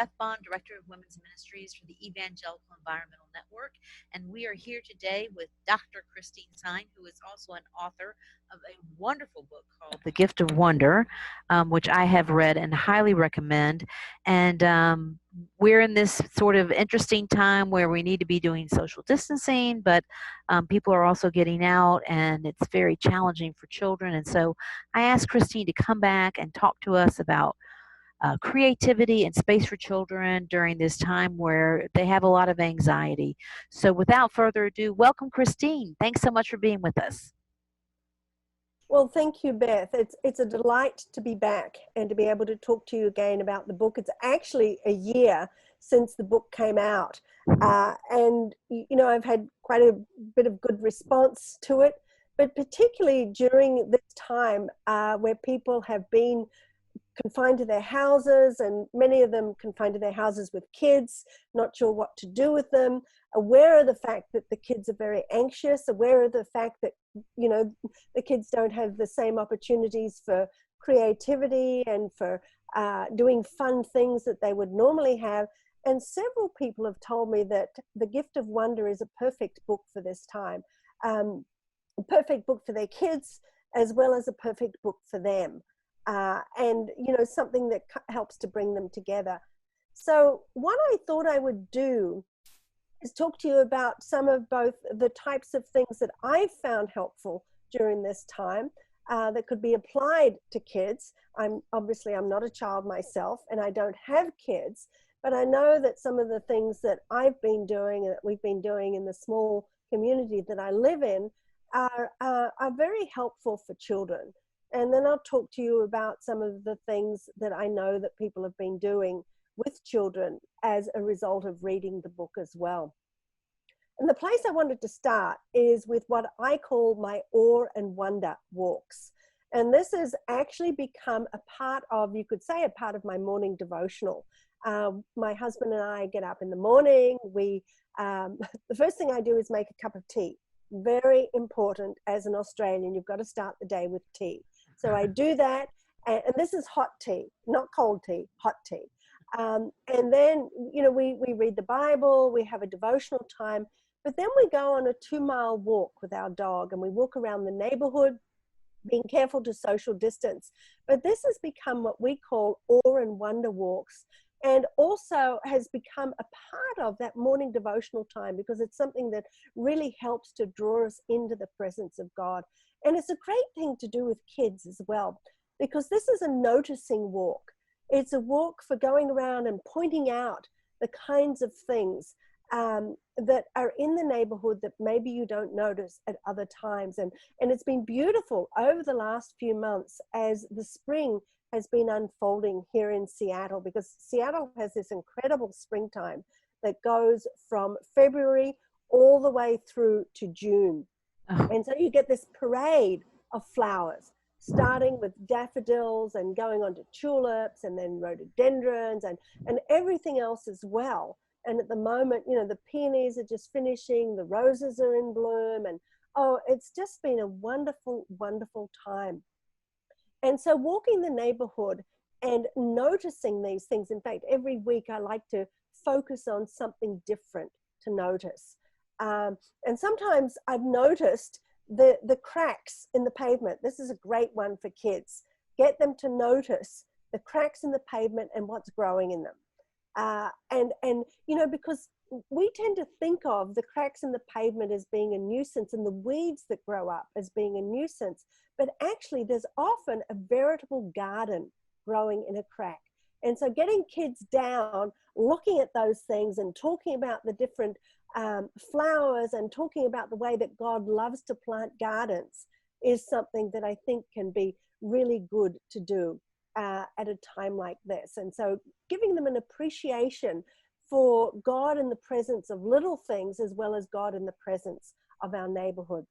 Beth Bond, Director of Women's Ministries for the Evangelical Environmental Network, and we are here today with Dr. Christine Sine, who is also an author of a wonderful book called The Gift of Wonder, which I have read and highly recommend. And we're in this sort of interesting time where we need to be doing social distancing, but people are also getting out, and it's very challenging for children. And so I asked Christine to come back and talk to us about creativity and space for children during this time where they have a lot of anxiety. So without further ado, welcome, Christine. Thanks so much for being with us. Well, thank you, Beth. It's a delight to be back and to be able to talk to you again about the book. It's actually a year since the book came out. And, you know, I've had quite a bit of good response to it, but particularly during this time where people have been confined to their houses, and many of them confined to their houses with kids, not sure what to do with them, aware of the fact that the kids are very anxious, aware of the fact that, you know, the kids don't have the same opportunities for creativity and for doing fun things that they would normally have. And several people have told me that The Gift of Wonder is a perfect book for this time, a perfect book for their kids, as well as a perfect book for them. And, you know, something that helps to bring them together. So what I thought I would do is talk to you about some of both the types of things that I've found helpful during this time that could be applied to kids. I'm not a child myself, and I don't have kids, but I know that some of the things that I've been doing and that we've been doing in the small community that I live in are very helpful for children. And then I'll talk to you about some of the things that I know that people have been doing with children as a result of reading the book as well. And the place I wanted to start is with what I call my awe and wonder walks. And this has actually become a part of, you could say, a part of my morning devotional. My husband and I get up in the morning. The first thing I do is make a cup of tea. Very important as an Australian, you've got to start the day with tea. So I do that, and this is hot tea, not cold tea, hot tea. And then, you know, we read the Bible, we have a devotional time, but then we go on a 2-mile walk with our dog, and we walk around the neighborhood, being careful to social distance. But this has become what we call awe and wonder walks, and also has become a part of that morning devotional time because it's something that really helps to draw us into the presence of God. And it's a great thing to do with kids as well, because this is a noticing walk. It's a walk for going around and pointing out the kinds of things that are in the neighborhood that maybe you don't notice at other times. And it's been beautiful over the last few months as the spring has been unfolding here in Seattle, because Seattle has this incredible springtime that goes from February all the way through to June. Oh. And so you get this parade of flowers, starting with daffodils and going on to tulips and then rhododendrons and everything else as well. And at the moment, you know, the peonies are just finishing, the roses are in bloom, and oh, it's just been a wonderful, wonderful time. And so walking the neighborhood and noticing these things, in fact, every week I like to focus on something different to notice. And sometimes I've noticed the cracks in the pavement. This is a great one for kids. Get them to notice the cracks in the pavement and what's growing in them. And you know, because we tend to think of the cracks in the pavement as being a nuisance and the weeds that grow up as being a nuisance, but actually there's often a veritable garden growing in a crack. And so getting kids down, looking at those things and talking about the different flowers and talking about the way that God loves to plant gardens is something that I think can be really good to do at a time like this. And so giving them an appreciation for God in the presence of little things as well as God in the presence of our neighborhood.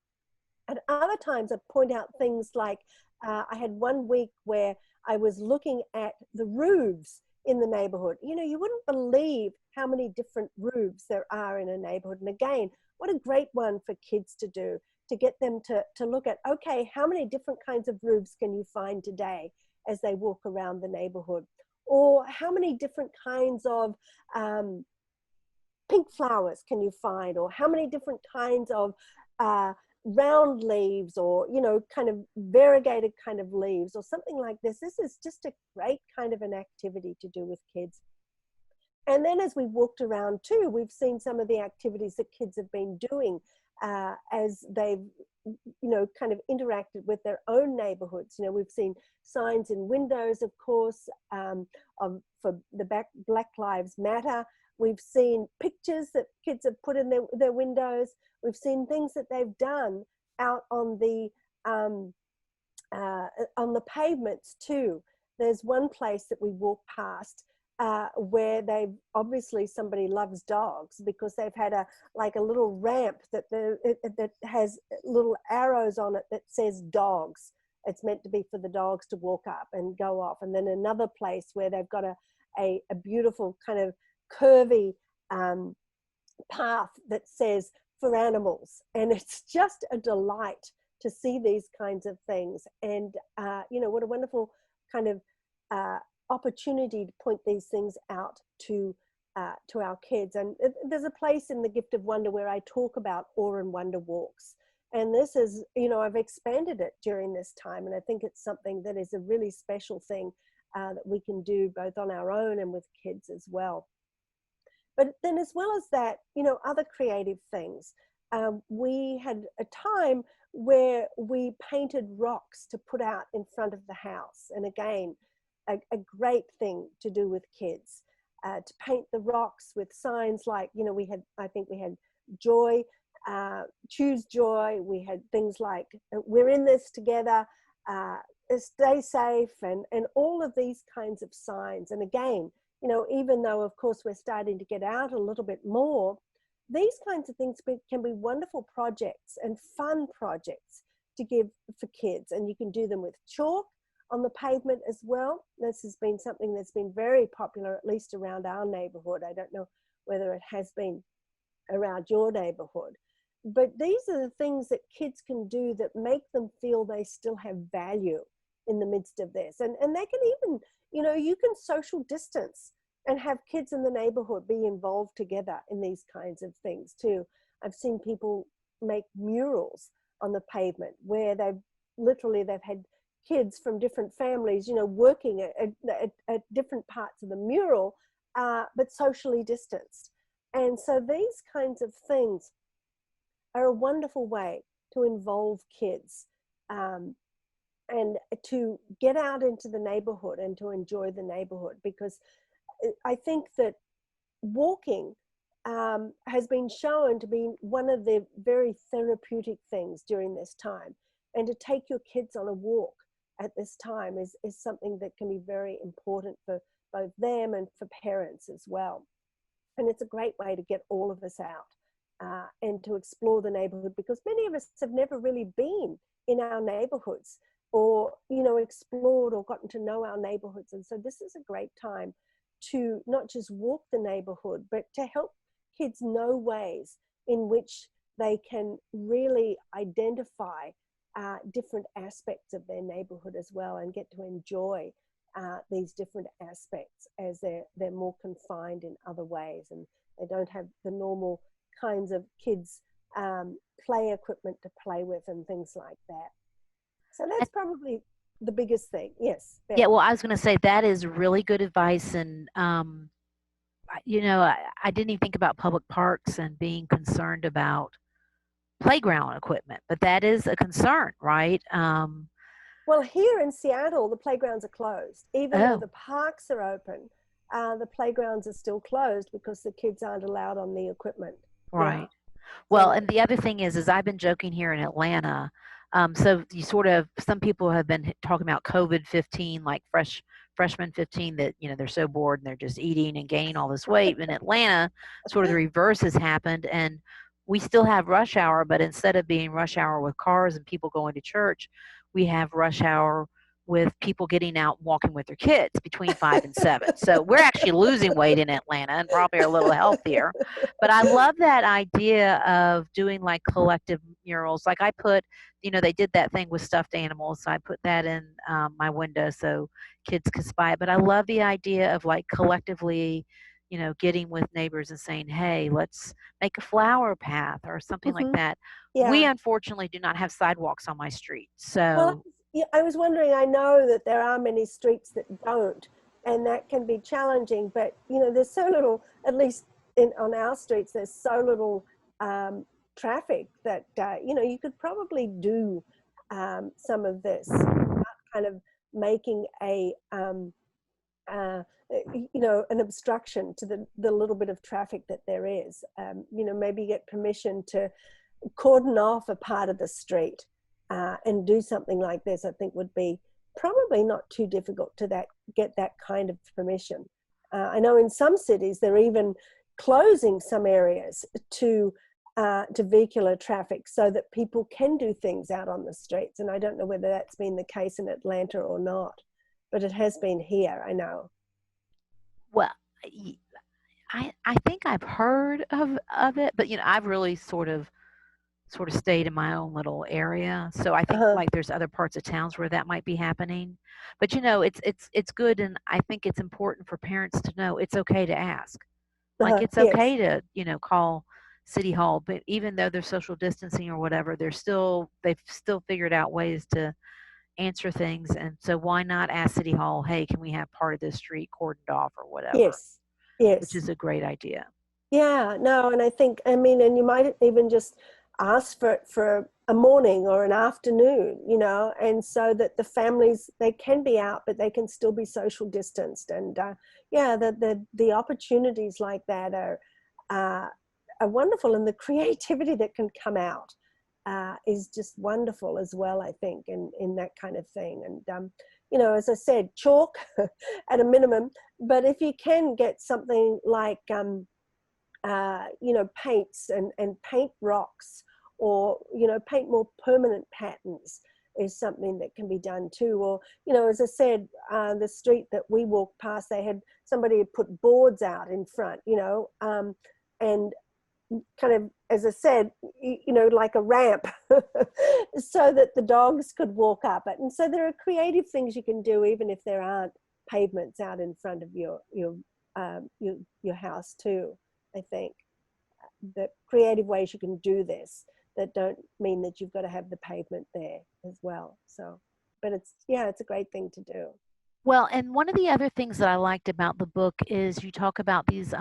At other times I point out things like I had one week where I was looking at the roofs in the neighborhood. You know, you wouldn't believe how many different roofs there are in a neighborhood. And again, what a great one for kids to do, to get them to look at, okay, how many different kinds of roofs can you find today as they walk around the neighborhood? Or how many different kinds of pink flowers can you find? Or how many different kinds of round leaves, or, you know, kind of variegated kind of leaves, or something like this. This is just a great kind of an activity to do with kids. And then as we walked around too, we've seen some of the activities that kids have been doing as they've, you know, kind of interacted with their own neighborhoods. You know, we've seen signs in windows, of course, for the Black Lives Matter. We've seen pictures that kids have put in their windows. We've seen things that they've done out on the pavements too. There's one place that we walked past where they've obviously, somebody loves dogs, because they've had a little ramp that has little arrows on it that says dogs. It's meant to be for the dogs to walk up and go off. And then another place where they've got a beautiful kind of curvy path that says for animals. And it's just a delight to see these kinds of things. And you know, what a wonderful kind of opportunity to point these things out to our kids. And there's a place in the Gift of Wonder where I talk about awe and wonder walks. And this is, you know, I've expanded it during this time. And I think it's something that is a really special thing that we can do both on our own and with kids as well. But then, as well as that, you know, other creative things. We had a time where we painted rocks to put out in front of the house. And again, a great thing to do with kids, to paint the rocks with signs like, you know, I think we had joy, choose joy. We had things like, we're in this together, stay safe, and all of these kinds of signs. And again, you know, even though, of course, we're starting to get out a little bit more, these kinds of things can be wonderful projects and fun projects to give for kids. And you can do them with chalk on the pavement as well. This has been something that's been very popular, at least around our neighborhood. I don't know whether it has been around your neighborhood. But these are the things that kids can do that make them feel they still have value in the midst of this. And they can even, you know, you can social distance and have kids in the neighborhood be involved together in these kinds of things too. I've seen people make murals on the pavement where they've had kids from different families, you know, working at different parts of the mural, but socially distanced. And so these kinds of things are a wonderful way to involve kids and to get out into the neighborhood and to enjoy the neighborhood. Because I think that walking has been shown to be one of the very therapeutic things during this time. And to take your kids on a walk at this time is something that can be very important for both them and for parents as well. And it's a great way to get all of us out and to explore the neighborhood, because many of us have never really been in our neighborhoods or, you know, explored or gotten to know our neighborhoods. And so this is a great time to not just walk the neighborhood, but to help kids know ways in which they can really identify different aspects of their neighborhood as well, and get to enjoy these different aspects as they're more confined in other ways, and they don't have the normal kinds of kids play equipment to play with and things like that. So that's probably the biggest thing. Yes, Beth. Yeah, well, I was going to say that is really good advice. And you know, I didn't even think about public parks and being concerned about playground equipment, but that is a concern, right? Well, here in Seattle, the playgrounds are closed. Even though the parks are open, the playgrounds are still closed because the kids aren't allowed on the equipment. Right. Yeah. Well, So, and the other thing is I've been joking here in Atlanta. So you some people have been talking about COVID-15, like freshman 15, that, you know, they're so bored and they're just eating and gaining all this weight. In Atlanta, sort of the reverse has happened, and we still have rush hour, but instead of being rush hour with cars and people going to church, we have rush hour with people getting out and walking with their kids between 5 and 7. So we're actually losing weight in Atlanta and probably are a little healthier. But I love that idea of doing like collective murals. Like I put, they did that thing with stuffed animals, so I put that in my window so kids could spy it. But I love the idea of like collectively, getting with neighbors and saying, hey, let's make a flower path or something like Hmm. that. We Yeah. unfortunately do not have sidewalks on my street. Well, So, yeah, I was wondering, I know that there are many streets that don't, and that can be challenging, but there's so little, at least on our streets, there's so little traffic that, you could probably do some of this without kind of making uh, an obstruction to the little bit of traffic that there is. Maybe get permission to cordon off a part of the street and do something like this. I think would be probably not too difficult to get that kind of permission. I know in some cities they're even closing some areas to vehicular traffic so that people can do things out on the streets. And I don't know whether that's been the case in Atlanta or not, but it has been here, I know. well, I think I've heard of it, but I've really sort of stayed in my own little area. So I think Uh-huh, like there's other parts of towns where that might be happening. But it's good, and I think it's important for parents to know it's okay to ask. Like uh-huh, it's yes, okay to, call city hall, but even though they're social distancing or whatever, they've still figured out ways to answer things. And so why not ask city hall, hey, can we have part of this street cordoned off or whatever, yes, which yes. is a great idea. Yeah, no, and I mean, and you might even just ask for it for a morning or an afternoon, and so that the families, they can be out, but they can still be social distanced. And yeah, the opportunities like that uh, are wonderful, and the creativity that can come out is just wonderful as well, I think, in that kind of thing. And as I said, chalk at a minimum, but if you can get something like paints and paint rocks, or, paint more permanent patterns is something that can be done too. Or, as I said, the street that we walked past, somebody had put boards out in front, and kind of, as I said, like a ramp so that the dogs could walk up it. And so there are creative things you can do, even if there aren't pavements out in front of your house too. I think that creative ways you can do this that don't mean that you've got to have the pavement there as well. So, but it's a great thing to do. Well, and one of the other things that I liked about the book is you talk about these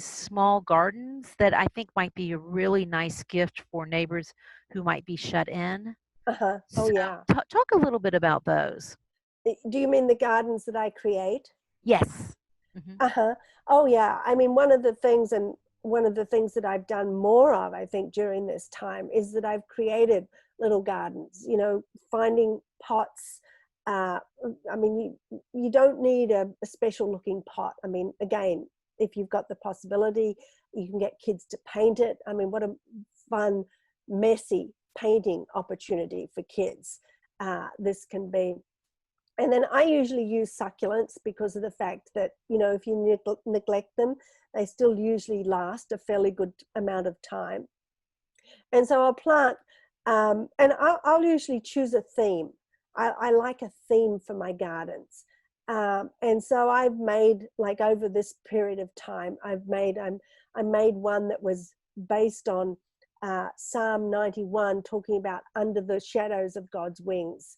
small gardens that I think might be a really nice gift for neighbors who might be shut in. Uh-huh. Oh So, yeah. talk a little bit about those. Do you mean the gardens that I create? Yes. Hmm. Uh-huh. Oh yeah. I mean, one of the things that I've done more of, I think, during this time is that I've created little gardens, finding pots. Uh, I mean, you don't need a special looking pot. I mean, again, if you've got the possibility, you can get kids to paint it. I mean, what a fun, messy painting opportunity for kids this can be. And then I usually use succulents because of the fact that, if you neglect them, they still usually last a fairly good amount of time. And so I'll plant, and I'll usually choose a theme. I like a theme for my gardens. And so I've made, like over this period of time, I made one that was based on Psalm 91, talking about under the shadows of God's wings.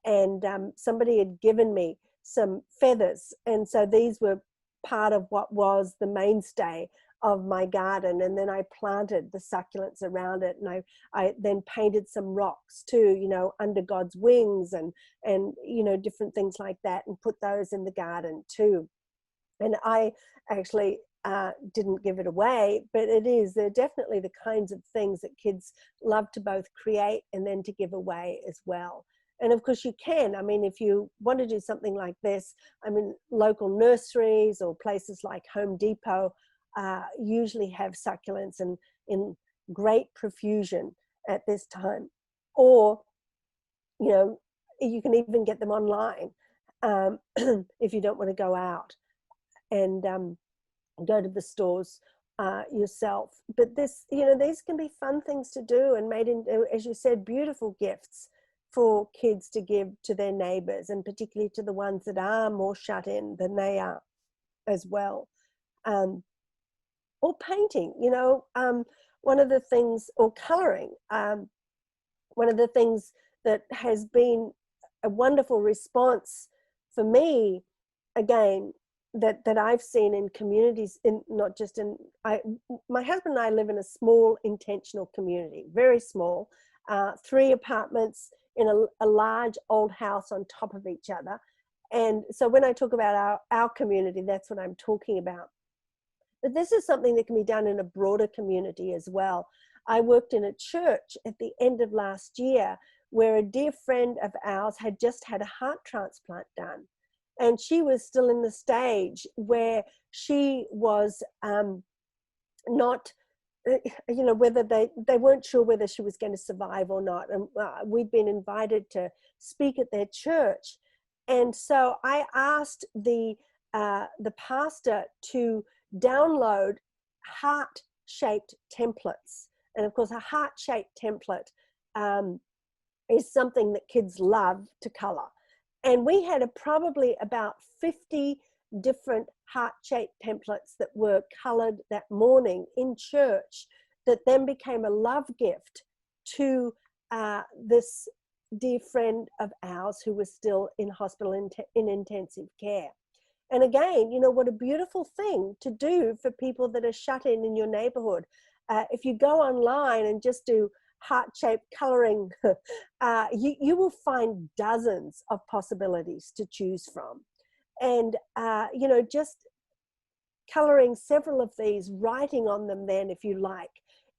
And somebody had given me some feathers, and so these were part of what was the mainstay of my garden. And then I planted the succulents around it, and I then painted some rocks too, under God's wings, and different things like that, and put those in the garden too. And I actually didn't give it away, but they're definitely the kinds of things that kids love to both create and then to give away as well. And of course you can, I mean, if you want to do something like this, I mean, local nurseries or places like Home Depot usually have succulents in great profusion at this time. Or, you can even get them online if you don't want to go out and go to the stores. yourself. But this, these can be fun things to do and made into, as you said, beautiful gifts for kids to give to their neighbors, and particularly to the ones that are more shut in than they are as well. Or painting, one of the things, or coloring, one of the things that has been a wonderful response for me, again, that I've seen in communities, in not just in, my husband and I live in a small intentional community, very small, 3 apartments in a large old house on top of each other. And so when I talk about our community, that's what I'm talking about. But this is something that can be done in a broader community as well. I worked in a church at the end of last year where a dear friend of ours had just had a heart transplant done. And she was still in the stage where she was not, whether they weren't sure whether she was going to survive or not. And we'd been invited to speak at their church. And so I asked the pastor to download heart-shaped templates. And of course, a heart-shaped template is something that kids love to color. And we had probably about 50 different heart-shaped templates that were colored that morning in church, that then became a love gift to this dear friend of ours who was still in hospital in intensive care. And again, what a beautiful thing to do for people that are shut in your neighborhood. If you go online and just do heart-shaped coloring, you will find dozens of possibilities to choose from. And, just coloring several of these, writing on them then, if you like,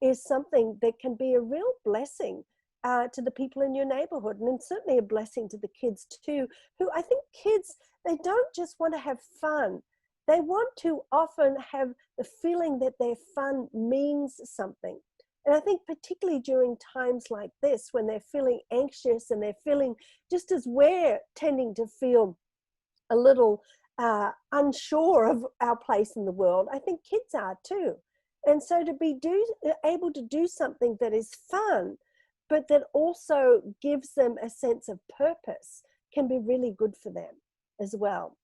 is something that can be a real blessing to the people in your neighborhood, and certainly a blessing to the kids too, who, I think kids, they don't just want to have fun. They want to often have the feeling that their fun means something. And I think particularly during times like this, when they're feeling anxious and they're feeling, just as we're tending to feel a little unsure of our place in the world, I think kids are too. And so to be able to do something that is fun, but that also gives them a sense of purpose, can be really good for them as well.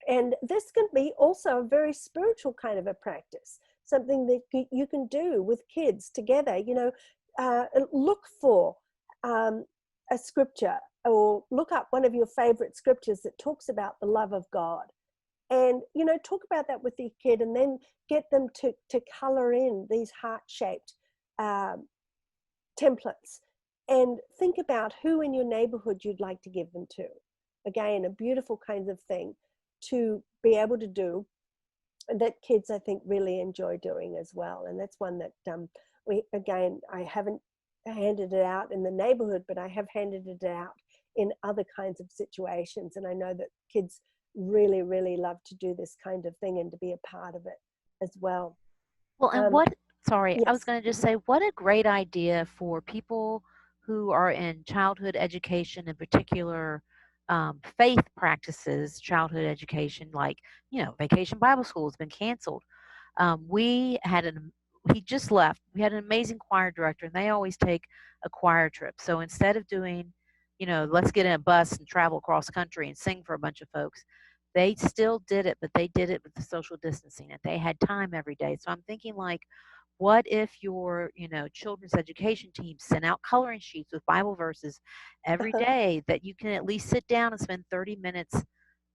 And this can be also a very spiritual kind of a practice, something that you can do with kids together. Look for a scripture, or look up one of your favorite scriptures that talks about the love of God, and talk about that with your kid, and then get them to color in these heart-shaped templates, and think about who in your neighborhood you'd like to give them to. Again, a beautiful kind of thing to be able to do, that kids, I think, really enjoy doing as well. And that's one that I haven't handed it out in the neighborhood, but I have handed it out in other kinds of situations. And I know that kids really, really love to do this kind of thing and to be a part of it as well. Well, and yes. I was going to just say, what a great idea for people who are in childhood education, in particular faith practices, childhood education, like, Vacation Bible School has been canceled. He just left. We had an amazing choir director, and they always take a choir trip. So instead of doing, let's get in a bus and travel across country and sing for a bunch of folks, they still did it, but they did it with the social distancing, and they had time every day. So I'm thinking, like, what if your, children's education team sent out coloring sheets with Bible verses every day that you can at least sit down and spend 30 minutes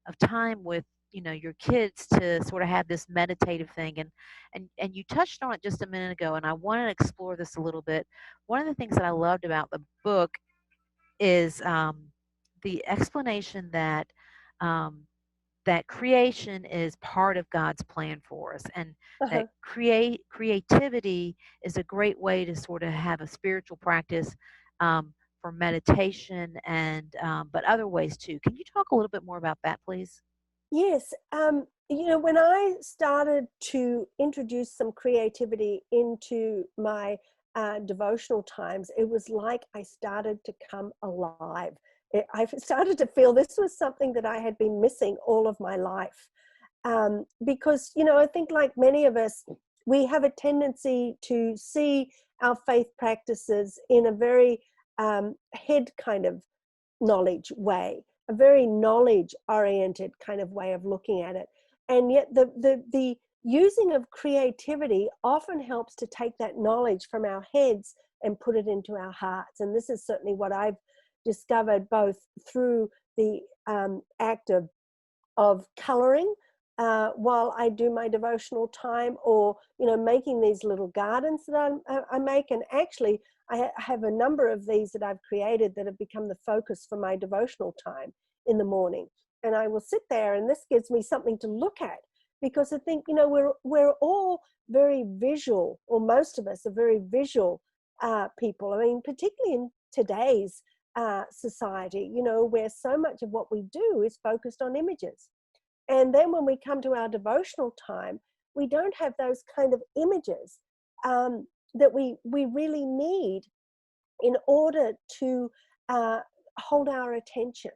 of time with, your kids, to sort of have this meditative thing. And you touched on it just a minute ago, and I want to explore this a little bit. One of the things that I loved about the book is the explanation that that creation is part of God's plan for us, and that creativity is a great way to sort of have a spiritual practice for meditation, and but other ways too. Can you talk a little bit more about that, please? Yes. When I started to introduce some creativity into my devotional times, it was like I started to come alive. I started to feel this was something that I had been missing all of my life. Because, I think like many of us, we have a tendency to see our faith practices in a very head kind of knowledge way, a very knowledge oriented kind of way of looking at it. And yet the using of creativity often helps to take that knowledge from our heads and put it into our hearts. And this is certainly what I've discovered both through the act of coloring while I do my devotional time, or making these little gardens that I make. And actually I have a number of these that I've created that have become the focus for my devotional time in the morning. And I will sit there, and this gives me something to look at, because I think we're all very visual, or most of us are very visual people. I mean, particularly in today's society, where so much of what we do is focused on images. And then when we come to our devotional time, we don't have those kind of images that we really need in order to hold our attention.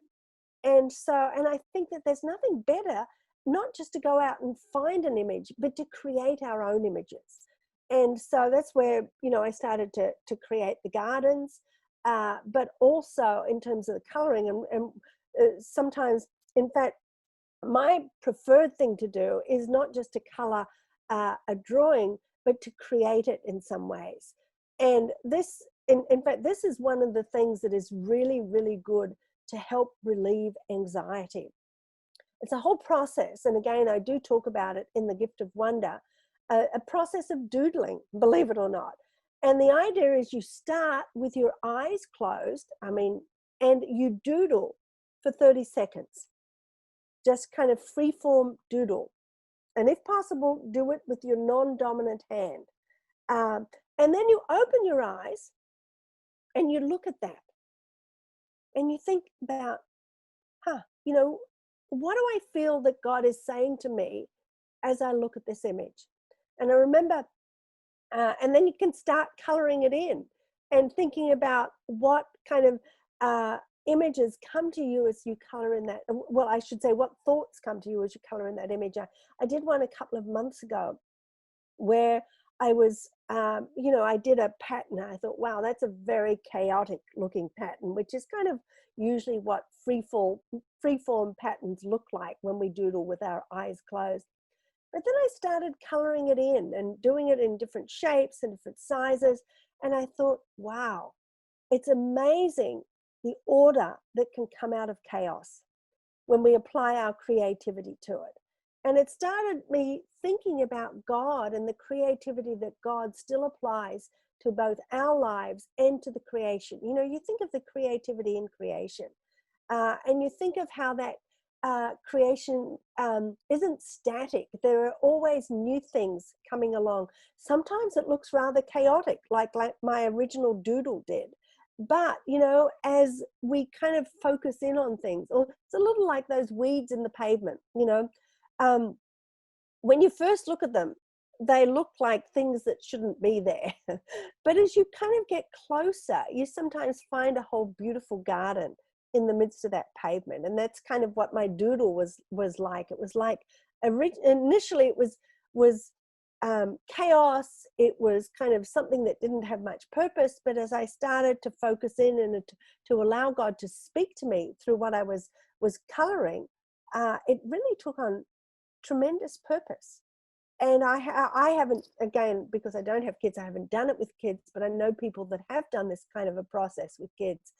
And I think that there's nothing better, not just to go out and find an image, but to create our own images. And so that's where, I started to create the gardens, but also in terms of the coloring. And sometimes, in fact, my preferred thing to do is not just to color a drawing, but to create it in some ways. And this, in fact, this is one of the things that is really, really good to help relieve anxiety. It's a whole process. And again, I do talk about it in The Gift of Wonder, a process of doodling, believe it or not. And the idea is you start with your eyes closed, and you doodle for 30 seconds. Just kind of free-form doodle. And if possible, do it with your non-dominant hand. And then you open your eyes and you look at that. And you think about, what do I feel that God is saying to me as I look at this image? And I remember, and then you can start coloring it in and thinking about what kind of images come to you as you color in that. Well, I should say, what thoughts come to you as you color in that image. I did one a couple of months ago where I was, I did a pattern. I thought, wow, that's a very chaotic looking pattern, which is kind of usually what freeform patterns look like when we doodle with our eyes closed. But then I started coloring it in and doing it in different shapes and different sizes. And I thought, wow, it's amazing the order that can come out of chaos when we apply our creativity to it. And it started me thinking about God and the creativity that God still applies to both our lives and to the creation. You think of the creativity in creation, and you think of how that creation isn't static. There are always new things coming along. Sometimes it looks rather chaotic, like my original doodle did. But, as we kind of focus in on things, or it's a little like those weeds in the pavement, when you first look at them, they look like things that shouldn't be there. But as you kind of get closer, you sometimes find a whole beautiful garden in the midst of that pavement. And that's kind of what my doodle was like. It was like, initially it was chaos. It was kind of something that didn't have much purpose. But as I started to focus in and to allow God to speak to me through what I was coloring, it really took on tremendous purpose. And I haven't, again, because I don't have kids, I haven't done it with kids, but I know people that have done this kind of a process with kids.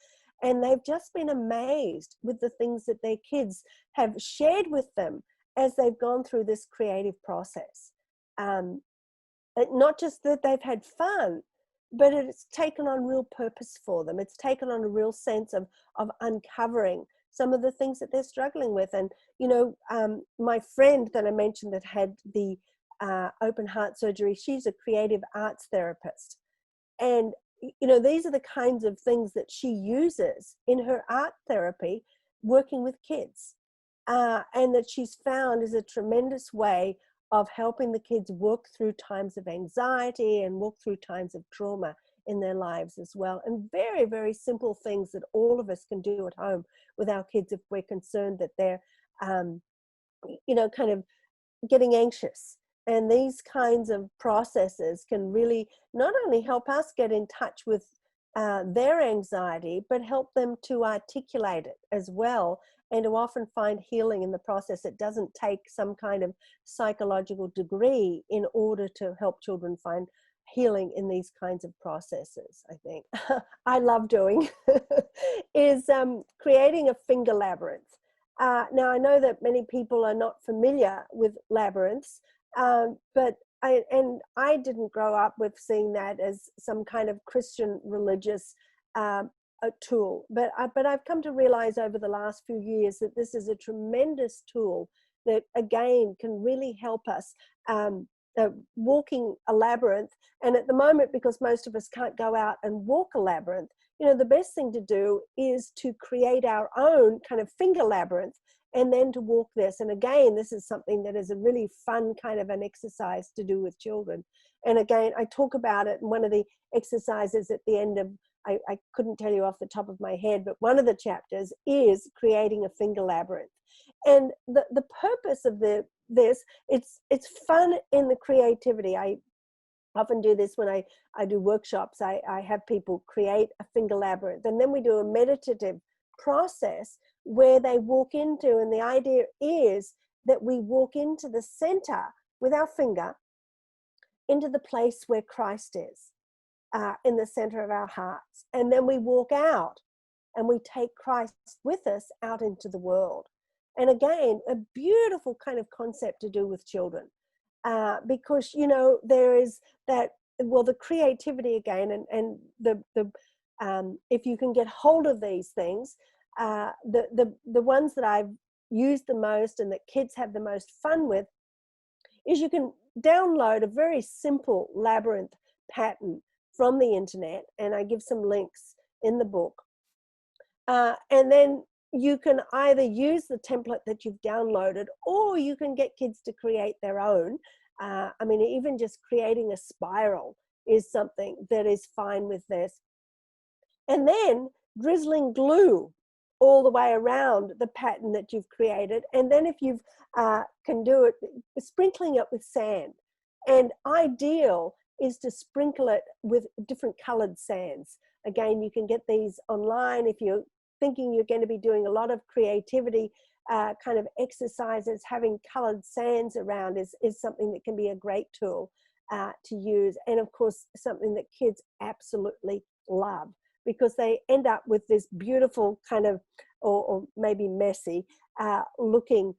And they've just been amazed with the things that their kids have shared with them as they've gone through this creative process. Not just that they've had fun, but it's taken on real purpose for them. It's taken on a real sense of uncovering some of the things that they're struggling with. And, my friend that I mentioned that had the open heart surgery, she's a creative arts therapist. And, these are the kinds of things that she uses in her art therapy, working with kids, and that she's found is a tremendous way of helping the kids work through times of anxiety and work through times of trauma in their lives as well. And very, very simple things that all of us can do at home with our kids if we're concerned that they're, kind of getting anxious. And these kinds of processes can really not only help us get in touch with their anxiety, but help them to articulate it as well, and to often find healing in the process. It doesn't take some kind of psychological degree in order to help children find healing in these kinds of processes, I think. I love doing is creating a finger labyrinth. Now, I know that many people are not familiar with labyrinths, but I didn't grow up with seeing that as some kind of Christian religious a tool. But I've come to realize over the last few years that this is a tremendous tool that, again, can really help us walking a labyrinth. And at the moment, because most of us can't go out and walk a labyrinth, the best thing to do is to create our own kind of finger labyrinth and then to walk this. And again, this is something that is a really fun kind of an exercise to do with children. And again, I talk about it in one of the exercises at the end of, I couldn't tell you off the top of my head, but one of the chapters is creating a finger labyrinth. And the purpose of this, it's fun in the creativity. I often do this when I do workshops. I have people create a finger labyrinth, and then we do a meditative process where they walk into, and the idea is that we walk into the center with our finger, into the place where Christ is, in the center of our hearts. And then we walk out and we take Christ with us out into the world. And again, a beautiful kind of concept to do with children, because, there is that, well, the creativity again, and the if you can get hold of these things, the ones that I've used the most and that kids have the most fun with is you can download a very simple labyrinth pattern from the internet, and I give some links in the book. And then you can either use the template that you've downloaded, or you can get kids to create their own. Even just creating a spiral is something that is fine with this. And then drizzling glue all the way around the pattern that you've created. And then if you can do it, sprinkling it with sand. And ideal is to sprinkle it with different colored sands. Again, you can get these online if you're thinking you're going to be doing a lot of creativity kind of exercises. Having colored sands around is something that can be a great tool to use. And of course, something that kids absolutely love, because they end up with this beautiful kind of, or maybe messy looking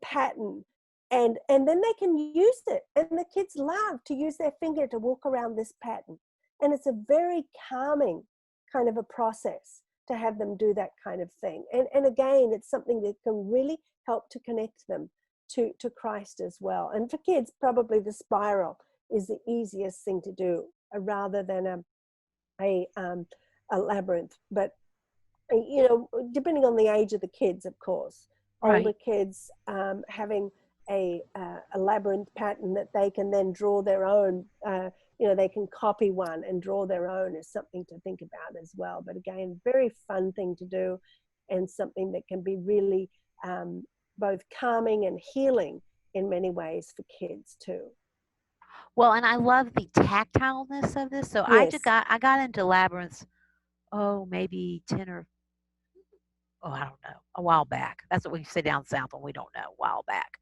pattern. And then they can use it. And the kids love to use their finger to walk around this pattern. And it's a very calming kind of a process to have them do that kind of thing. And again, it's something that can really help to connect them to Christ as well. And for kids, probably the spiral is the easiest thing to do, rather than a labyrinth. But depending on the age of the kids, of course. Right. Older kids having a labyrinth pattern that they can then draw their own, they can copy one and draw their own, is something to think about as well. But again, very fun thing to do, and something that can be really both calming and healing in many ways for kids too. Well, and I love the tactileness of this. So Yes. I got into labyrinths, maybe 10 or I don't know, a while back. That's what we say down south when we don't know, a while back.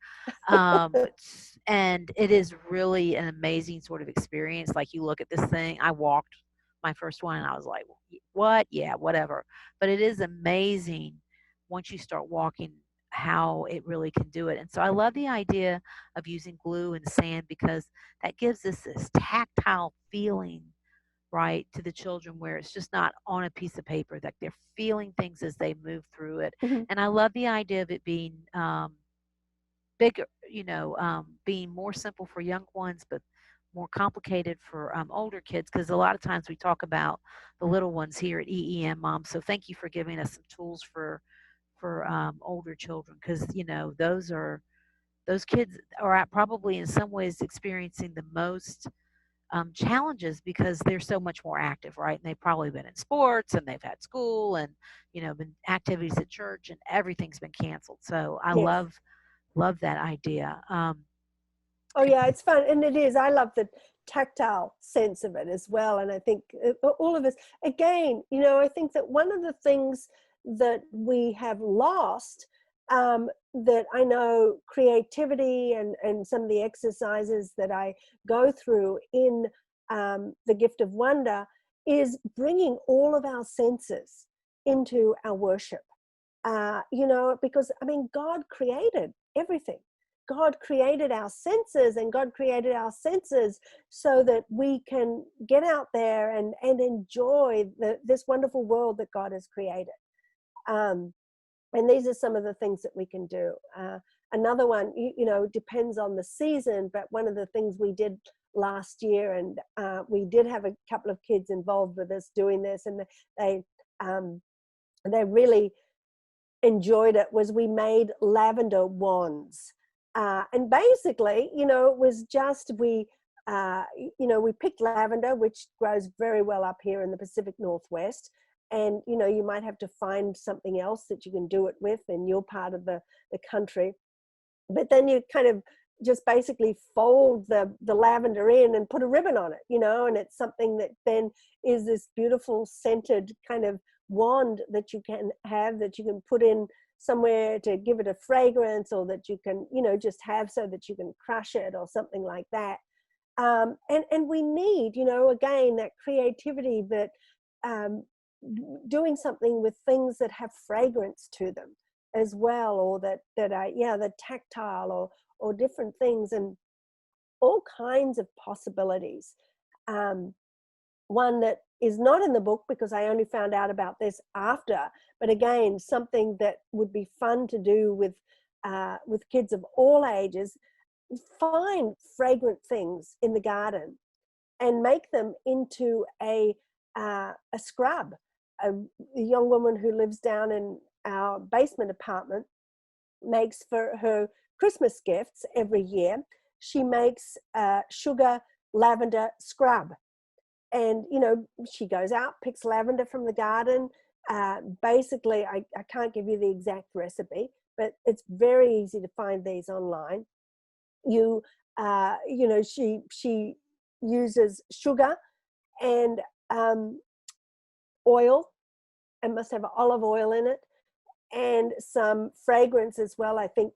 And it is really an amazing sort of experience. Like, you look at this thing, I walked my first one and I was like, what? Yeah, whatever. But it is amazing once you start walking how it really can do it. And so I love the idea of using glue and sand, because that gives us this tactile feeling, right, to the children, where it's just not on a piece of paper, that they're feeling things as they move through it. Mm-hmm. And I love the idea of it being bigger, being more simple for young ones, but more complicated for older kids, because a lot of times we talk about the little ones here at EEN, Mom. So thank you for giving us some tools for older children, because those kids are probably in some ways experiencing the most challenges, because they're so much more active, right? And they've probably been in sports, and they've had school, and been activities at church, and everything's been canceled. So I Yes. love that idea. Oh yeah, it's fun, and it is. I love the tactile sense of it as well, and I think all of us, again, I think that one of the things that we have lost, that I know creativity and some of the exercises that I go through in the Gift of Wonder is bringing all of our senses into our worship. Because I mean, God created everything. God created our senses, and God created our senses so that we can get out there and enjoy this wonderful world that God has created. And these are some of the things that we can do. Another one, depends on the season, but one of the things we did last year, and we did have a couple of kids involved with us doing this, and they really enjoyed it, was we made lavender wands. And basically, it was just, we picked lavender, which grows very well up here in the Pacific Northwest. And, you might have to find something else that you can do it with in your part of the country. But then you kind of just basically fold the lavender in and put a ribbon on it, and it's something that then is this beautiful scented kind of wand that you can have, that you can put in somewhere to give it a fragrance, or that you can, just have so that you can crush it or something like that. And we need, again, that creativity, that doing something with things that have fragrance to them as well, or that are, the tactile, or different things, and all kinds of possibilities. One that is not in the book, because I only found out about this after, but again, something that would be fun to do with kids of all ages. Find fragrant things in the garden and make them into a scrub. A young woman who lives down in our basement apartment makes, for her Christmas gifts every year, she makes sugar lavender scrub. And, she goes out, picks lavender from the garden. Basically, I can't give you the exact recipe, but it's very easy to find these online. She uses sugar and oil, and must have olive oil in it, and some fragrance as well. I think,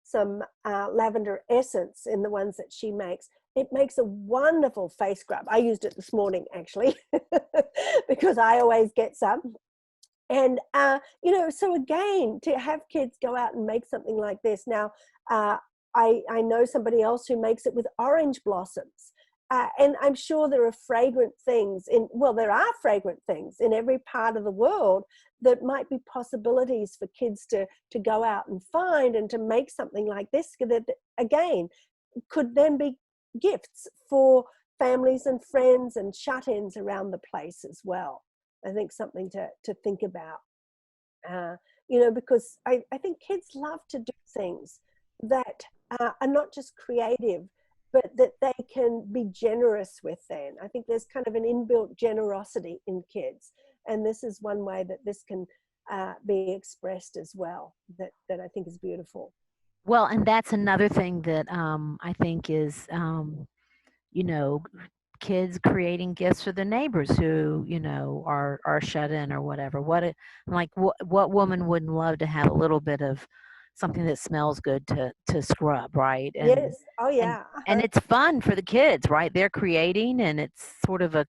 some lavender essence in the ones that she makes. It makes a wonderful face scrub. I used it this morning, actually, because I always get some. And, so again, to have kids go out and make something like this. Now, I know somebody else who makes it with orange blossoms. And I'm sure there are fragrant things there are fragrant things in every part of the world that might be possibilities for kids to go out and find, and to make something like this that, again, could then be gifts for families and friends and shut-ins around the place as well. I think something to think about, because I think kids love to do things that are not just creative, but that they can be generous with then. I think there's kind of an inbuilt generosity in kids. And this is one way that this can be expressed as well, that I think is beautiful. Well, and that's another thing that I think is, kids creating gifts for the neighbors who, are shut in or whatever. What woman wouldn't love to have a little bit of something that smells good to scrub, right? Yes. Oh yeah. And it's fun for the kids, right? They're creating, and it's sort of a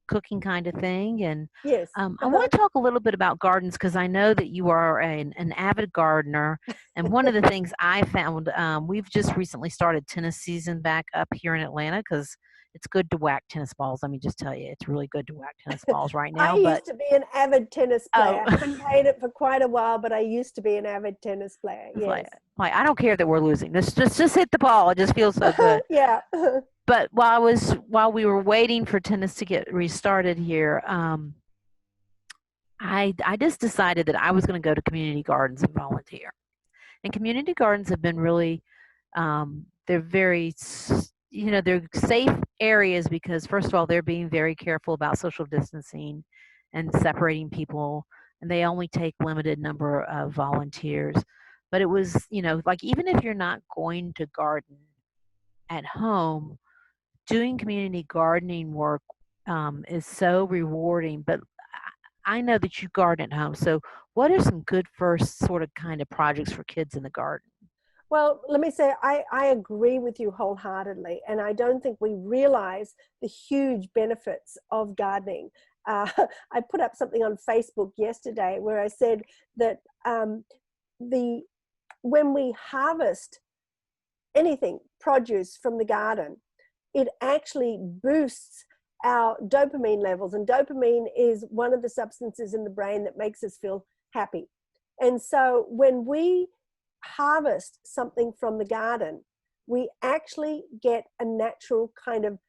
cooking kind of thing. And Yes. I want to talk a little bit about gardens, because I know that you are an avid gardener. And one of the things I found, we've just recently started tennis season back up here in Atlanta, because it's good to whack tennis balls. Let me just tell you, it's really good to whack tennis balls right now. I used to be an avid tennis player. Oh. I haven't played it for quite a while, but I used to be an avid tennis player. It's Yes. like I don't care that we're losing. Just hit the ball. It just feels so good. Yeah. But while we were waiting for tennis to get restarted here, I just decided that I was going to go to community gardens and volunteer. And community gardens have been really, they're very, they're safe areas, because first of all, they're being very careful about social distancing and separating people, and they only take limited number of volunteers. But it was, like, even if you're not going to garden, at home, doing community gardening work is so rewarding. But I know that you garden at home. So what are some good first sort of kind of projects for kids in the garden? Well, let me say, I agree with you wholeheartedly. And I don't think we realize the huge benefits of gardening. Uh, I put up something on Facebook yesterday where I said that the when we harvest anything, produce from the garden, it actually boosts our dopamine levels. And dopamine is one of the substances in the brain that makes us feel happy. And so when we harvest something from the garden, we actually get a natural kind of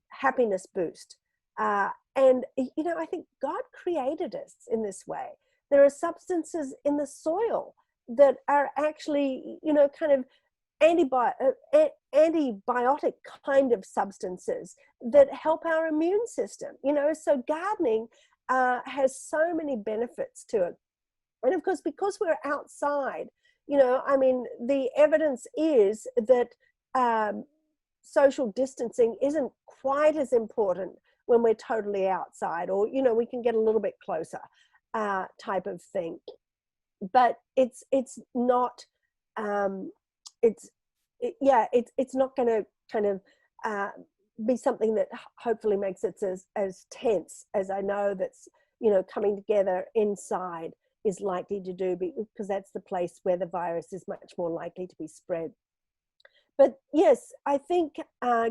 happiness boost. And, you know, I think God created us in this way. There are substances in the soil that are actually, you know, kind of antibiotic kind of substances that help our immune system, you know. So gardening has so many benefits to it. And of course, because we're outside, you know, I mean, the evidence is that social distancing isn't quite as important when we're totally outside, or, you know, we can get a little bit closer type of thing. But it's not, it's not going to kind of be something that hopefully makes it as tense as I know that's, you know, coming together inside is likely to do, because that's the place where the virus is much more likely to be spread. But yes, I think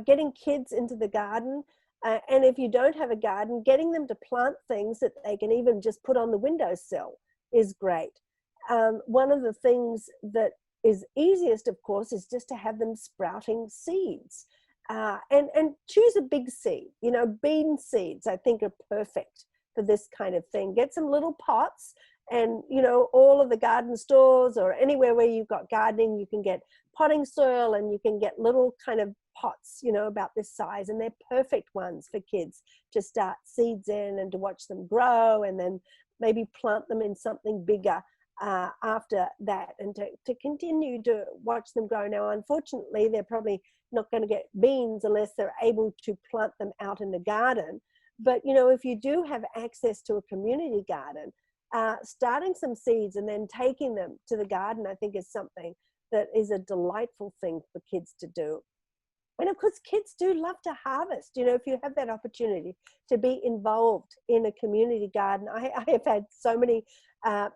getting kids into the garden, and if you don't have a garden, getting them to plant things that they can even just put on the windowsill is great. One of the things that is easiest, of course, is just to have them sprouting seeds. And choose a big seed. You know, bean seeds, I think, are perfect for this kind of thing. Get some little pots, and, you know, all of the garden stores or anywhere where you've got gardening, you can get potting soil, and you can get little kind of pots, you know, about this size, and they're perfect ones for kids to start seeds in and to watch them grow, and then maybe plant them in something bigger after that, and to continue to watch them grow. Now, unfortunately, they're probably not going to get beans unless they're able to plant them out in the garden. But, you know, if you do have access to a community garden, starting some seeds and then taking them to the garden, I think, is something that is a delightful thing for kids to do. And of course, kids do love to harvest. You know, if you have that opportunity to be involved in a community garden, I have had so many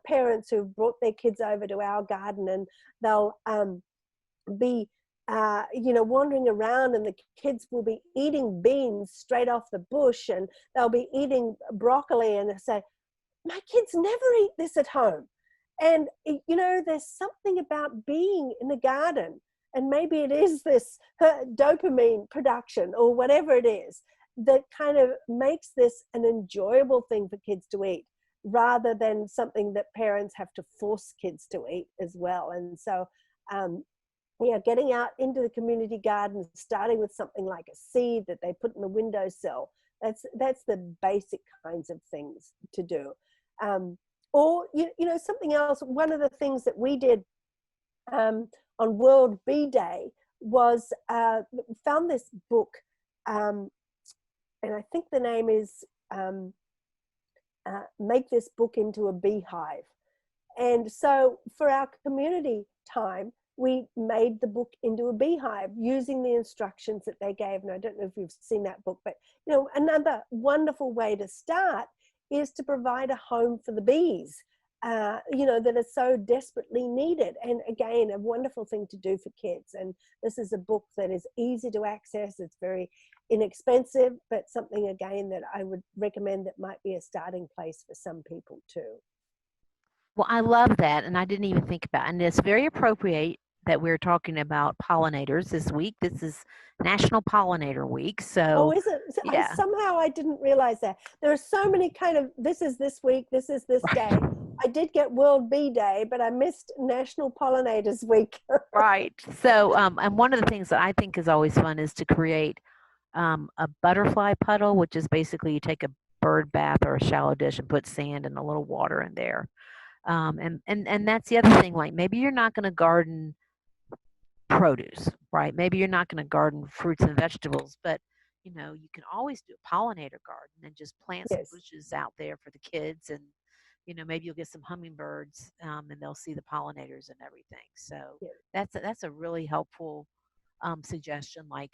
parents who've brought their kids over to our garden, and they'll be, you know, wandering around, and the kids will be eating beans straight off the bush, and they'll be eating broccoli, and they say, my kids never eat this at home. And, you know, there's something about being in the garden, and maybe it is this dopamine production or whatever it is that kind of makes this an enjoyable thing for kids to eat, rather than something that parents have to force kids to eat as well. And so, yeah, getting out into the community garden, starting with something like a seed that they put in the windowsill, that's the basic kinds of things to do. Or, you know, something else, one of the things that we did on World Bee Day was found this book, and I think the name is Make This Book into a Beehive. And so for our community time, we made the book into a beehive using the instructions that they gave. And I don't know if you've seen that book, but, you know, another wonderful way to start is to provide a home for the bees, you know, that are so desperately needed. And again, a wonderful thing to do for kids. And this is a book that is easy to access. It's very inexpensive, but something, again, that I would recommend that might be a starting place for some people too. Well, I love that, and I didn't even think about it. And it's very appropriate that we're talking about pollinators this week. This is National Pollinator Week. So, is it? yeah. Somehow I didn't realize that. There are so many kind of, this is this week, this is this day. I did get World Bee Day, but I missed National Pollinators Week. Right. So, and one of the things that I think is always fun is to create a butterfly puddle, which is basically you take a bird bath or a shallow dish and put sand and a little water in there. And that's the other thing, like maybe you're not going to garden produce, right? Maybe you're not going to garden fruits and vegetables, but you know, you can always do a pollinator garden and just plant some Yes. bushes out there for the kids, and you know, maybe you'll get some hummingbirds, and they'll see the pollinators and everything. So Yes. that's a really helpful suggestion. Like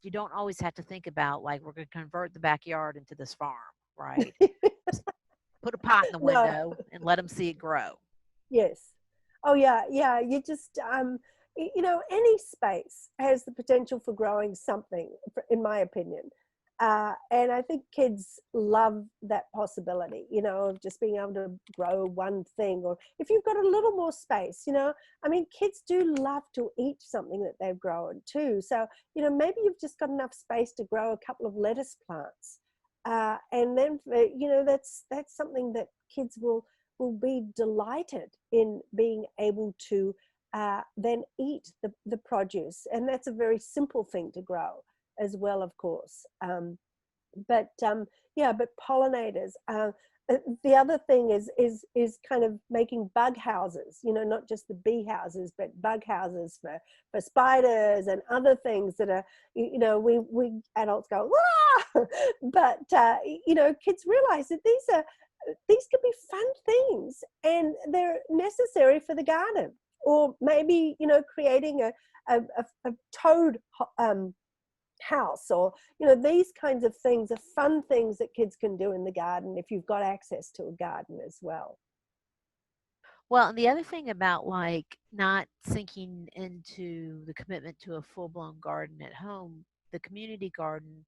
you don't always have to think about like we're going to convert the backyard into this farm, right? Just put a pot in the No. window and let them see it grow. Yes. Oh yeah, yeah. You just you know, any space has the potential for growing something, in my opinion. And I think kids love that possibility, you know, of just being able to grow one thing. Or if you've got a little more space, you know, I mean, kids do love to eat something that they've grown too. So, you know, maybe you've just got enough space to grow a couple of lettuce plants. And then, you know, that's something that kids will be delighted in being able to then eat the produce. And that's a very simple thing to grow as well, of course. But yeah, but pollinators. The other thing is kind of making bug houses, you know, not just the bee houses, but bug houses for spiders and other things that are, you know, we adults go, ah! But, you know, kids realize that these could be fun things and they're necessary for the garden. Or maybe, you know, creating a toad house, or, you know, these kinds of things are fun things that kids can do in the garden if you've got access to a garden as well. Well, and the other thing about like not sinking into the commitment to a full-blown garden at home, the community garden,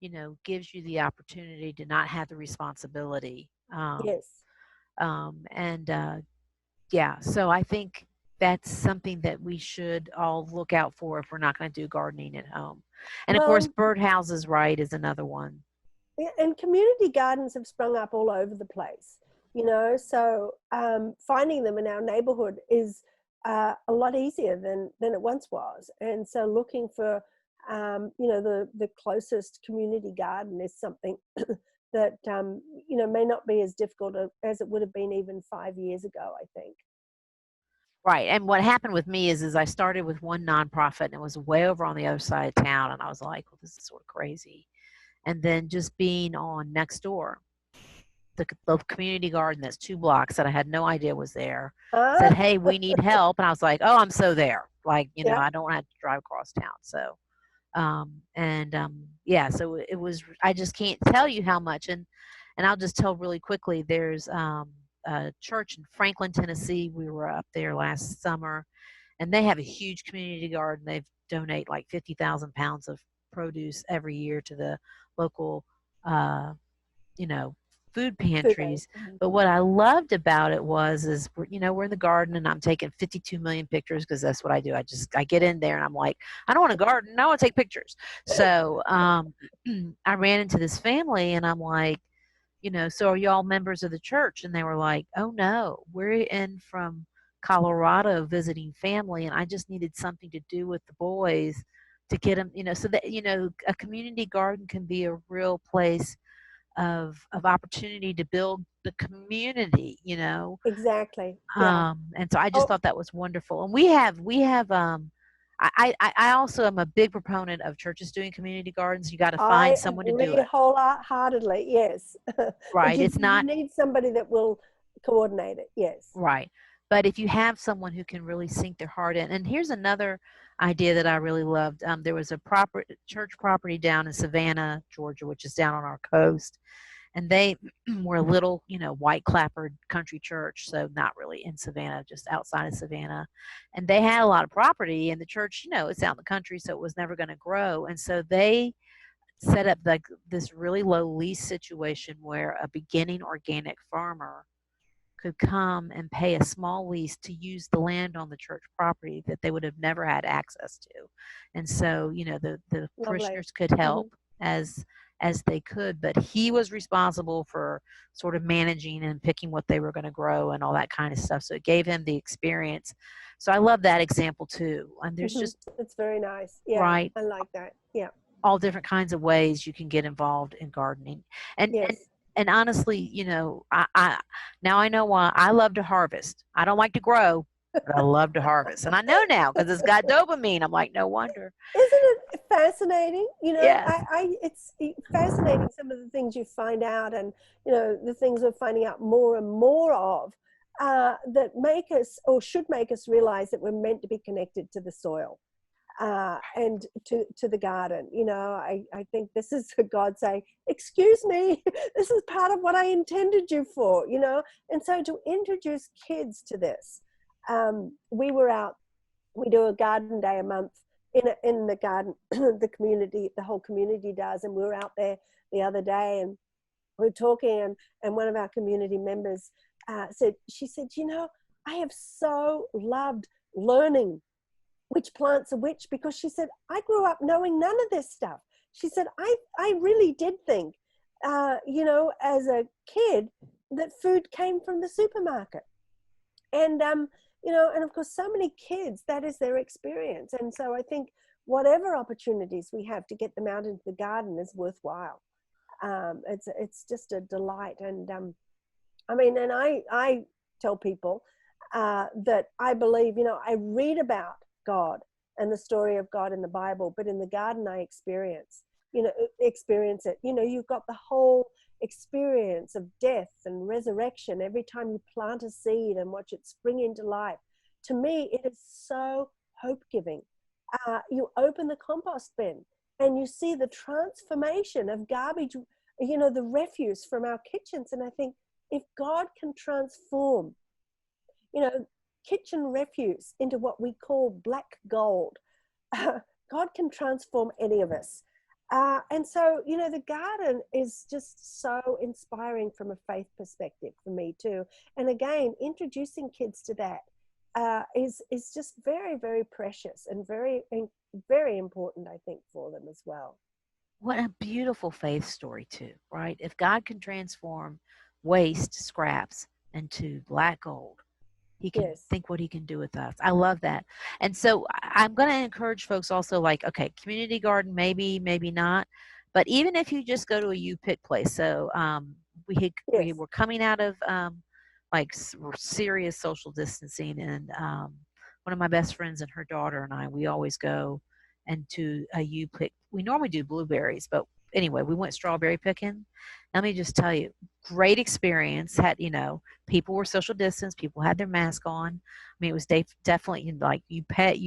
you know, gives you the opportunity to not have the responsibility. Yes. And yeah, so I think that's something that we should all look out for if we're not going to do gardening at home. And of course, Well, birdhouses, right, is another one. and community gardens have sprung up all over the place, you know, so finding them in our neighborhood is a lot easier than it once was. And so looking for, you know, the closest community garden is something that, you know, may not be as difficult as it would have been even 5 years ago, I think. Right. And what happened with me is I started with one nonprofit and it was way over on the other side of town. And I was like, well, this is sort of crazy. And then just being on next door, the community garden that's 2 blocks that I had no idea was there said, Ah, hey, we need help. And I was like, oh, I'm so there. Like, you know, yeah. I don't have to drive across town. So, yeah, so it was, I just can't tell you how much. And I'll just tell really quickly, there's a church in Franklin, Tennessee. We were up there last summer and they have a huge community garden. They donate like 50,000 pounds of produce every year to the local, uh, you know, food Food bank. pantries. Mhm. But what I loved about it was you know, we're in the garden and I'm taking 52 million pictures because that's what I do. I get in there and I'm like, I don't want to garden. I want to take pictures. So I ran into this family and I'm like, you know, so are y'all members of the church? And they were like, oh no, we're in from Colorado visiting family and I just needed something to do with the boys to get them, you know, so that, you know, a community garden can be a real place of opportunity to build the community, you know. Exactly. Yeah. And so I just Oh, thought that was wonderful. And we have I also am a big proponent of churches doing community gardens. You got to find I someone to do agree it, wholeheartedly, yes. But right? you, It's you not need somebody that will coordinate it, yes. right. But if you have someone who can really sink their heart in, and here's another idea that I really loved. There was a proper church property down in Savannah, Georgia, which is down on our coast, and they were a little, you know, white clappered country church, so not really in Savannah, just outside of Savannah. And they had a lot of property, and the church, you know, it's out in the country, so it was never going to grow. And so they set up like this really low lease situation where a beginning organic farmer could come and pay a small lease to use the land on the church property that they would have never had access to. And so, you know, the Lovely. parishioners could Hmm. help as they could, but he was responsible for sort of managing and picking what they were going to grow and all that kind of stuff. So it gave him the experience. So I love that example too. And there's Hmm. just It's very nice. Yeah, right I like that. Yeah. all different kinds of ways you can get involved in gardening. And and Yes. and honestly, you know, I now I know why I love to harvest. I don't like to grow. But I love to harvest. And I know now because it's got dopamine. I'm like, no wonder. Isn't it fascinating? Yes. It's fascinating, some of the things you find out, and the things we're finding out more and more of, that make us, or should make us, realize that we're meant to be connected to the soil, and to the garden. I think this is God saying, excuse me, this is part of what I intended you for. And so to introduce kids to this, we were out, we do a garden day a month in the garden, the community, the whole community does, and we were out there the other day, and we were talking, and one of our community members said, I have so loved learning which plants are which, because she said, I grew up knowing none of this stuff. She said, I really did think, as a kid, that food came from the supermarket. And, and of course, so many kids, that is their experience. And so I think whatever opportunities we have to get them out into the garden is worthwhile. It's just a delight. And and I tell people that I believe, I read about God and the story of God in the Bible, but in the garden I experience it. You've got the whole experience of death and resurrection every time you plant a seed and watch it spring into life. To me, it is so hope-giving. You open the compost bin and you see the transformation of garbage, the refuse from our kitchens. And I think, if God can transform, kitchen refuse into what we call black gold, God can transform any of us. And so, the garden is just so inspiring from a faith perspective for me too. And again, introducing kids to that is just very, very precious and very, very important, I think, for them as well. What a beautiful faith story too, right? If God can transform waste scraps into black gold, he can think what he can do with us. I love that. And so I'm going to encourage folks also, like, okay, community garden, maybe not. But even if you just go to a U-pick place. So we were coming out of serious social distancing. And one of my best friends and her daughter and I, we always go into a U-pick. We normally do blueberries, but anyway, we went strawberry picking. Let me just tell you, great experience. Had, people were social distance, people had their mask on. I mean, it was definitely like you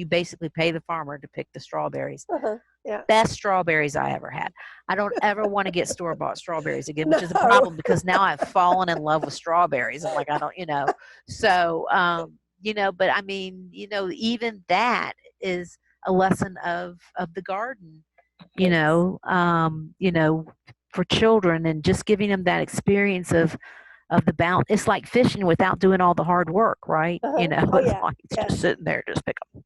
basically pay the farmer to pick the strawberries. Yeah. Best strawberries I ever had. I don't ever want to get store-bought strawberries again, which is a problem, because now I've fallen in love with strawberries. I'm like, I don't, so, but I mean, even that is a lesson of the garden, for children, and just giving them that experience of the balance. It's like fishing without doing all the hard work, right? It's just sitting there, just pick them.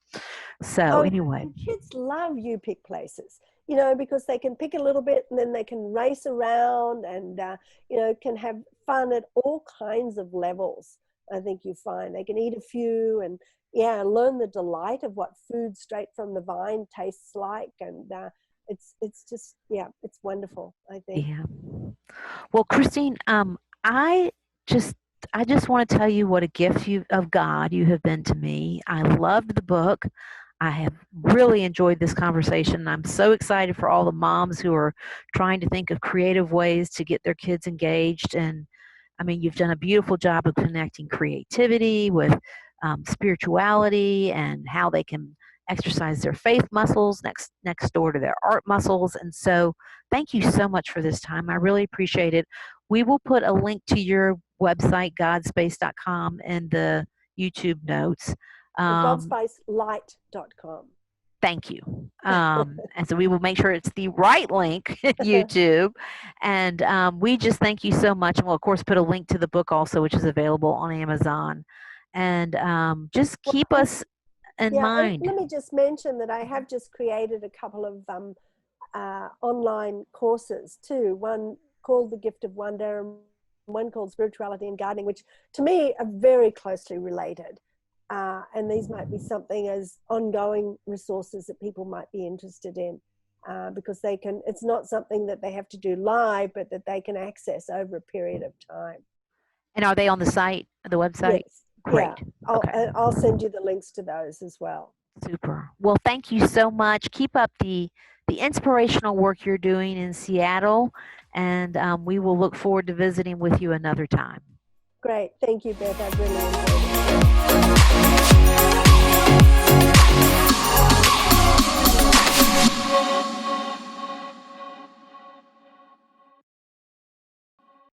So anyway, and kids love U-pick places, because they can pick a little bit and then they can race around and can have fun at all kinds of levels. I think you find they can eat a few and learn the delight of what food straight from the vine tastes like, and it's just, it's wonderful, I think. Yeah. Well, Christine, I just want to tell you what a gift of God you have been to me. I loved the book. I have really enjoyed this conversation. I'm so excited for all the moms who are trying to think of creative ways to get their kids engaged. And I mean, you've done a beautiful job of connecting creativity with spirituality, and how they can exercise their faith muscles next door to their art muscles. And so thank you so much for this time. I really appreciate it. We will put a link to your website, godspace.com, in the YouTube notes. Godspacelight.com. Thank you. And so we will make sure it's the right link, YouTube. And we just thank you so much. And we'll, of course, put a link to the book also, which is available on Amazon. And just keep us in mind. Let me just mention that I have just created a couple of online courses too. One called The Gift of Wonder, and one called Spirituality and Gardening, which to me are very closely related. And these might be something as ongoing resources that people might be interested in, because it's not something that they have to do live, but that they can access over a period of time. And are they on the site, the website? Yes. Great. I'll send you the links to those as well. Super. Well, thank you so much. Keep up the inspirational work you're doing in Seattle, and we will look forward to visiting with you another time. Great. Thank you, Beth. I really enjoyed it.